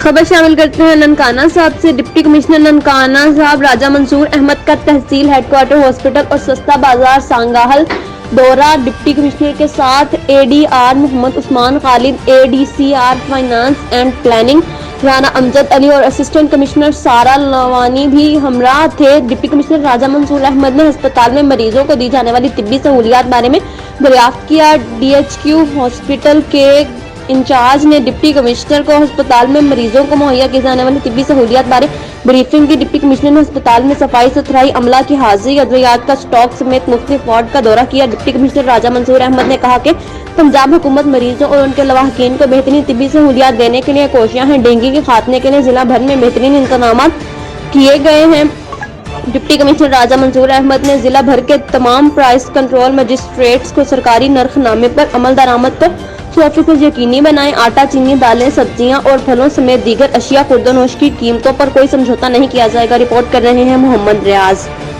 خبر شامل کرتے ہیں ننکانہ صاحب سے۔ ڈپٹی کمشنر ننکانہ صاحب راجہ منصور احمد کا تحصیل ہیڈ کوارٹر ہاسپٹل اور سستا بازار سانگاہل دورہ۔ ڈپٹی کمشنر کے ساتھ A D R Muhammad Usman Khalid, A D C R finance and planning Rana Amjad Ali اور اسسٹنٹ کمشنر سارا لوانی بھی ہمراہ تھے۔ ڈپٹی کمشنر راجہ منصور احمد نے ہسپتال میں مریضوں کو دی جانے والی طبی سہولیات بارے میں دریافت کیا۔ ڈی ایچ کیو ہاسپٹل کے انچارج نے ڈپٹی کمشنر کو ہسپتال میں مریضوں کو مہیا کی جانے والی طبی سہولیات بارے بریفنگ کی۔ ڈپٹی کمشنر نے ہسپتال میں صفائی ستھرائی، عملہ کی حاضری، ادویات کا اسٹاک سمیت مختلف وارڈ کا دورہ کیا۔ ڈپٹی کمشنر راجہ منصور احمد نے کہا کہ پنجاب حکومت مریضوں اور ان کے لواحقین کو بہترین طبی سہولیات دینے کے لیے کوشاں ہے۔ ڈینگی کے خاتمے کے لیے ضلع بھر میں بہترین انتظامات کیے گئے ہیں۔ ڈپٹی کمشنر راجہ منصور احمد نے ضلع بھر کے تمام پرائس کنٹرول مجسٹریٹس کو سرکاری نرخ نامے پر عمل درآمد کو 100% یقینی بنائیں۔ آٹا، چینی، دالیں، سبزیاں اور پھلوں سمیت دیگر اشیاء خوردونوش کی قیمتوں پر کوئی سمجھوتہ نہیں کیا جائے گا۔ رپورٹ کر رہے ہیں محمد ریاض۔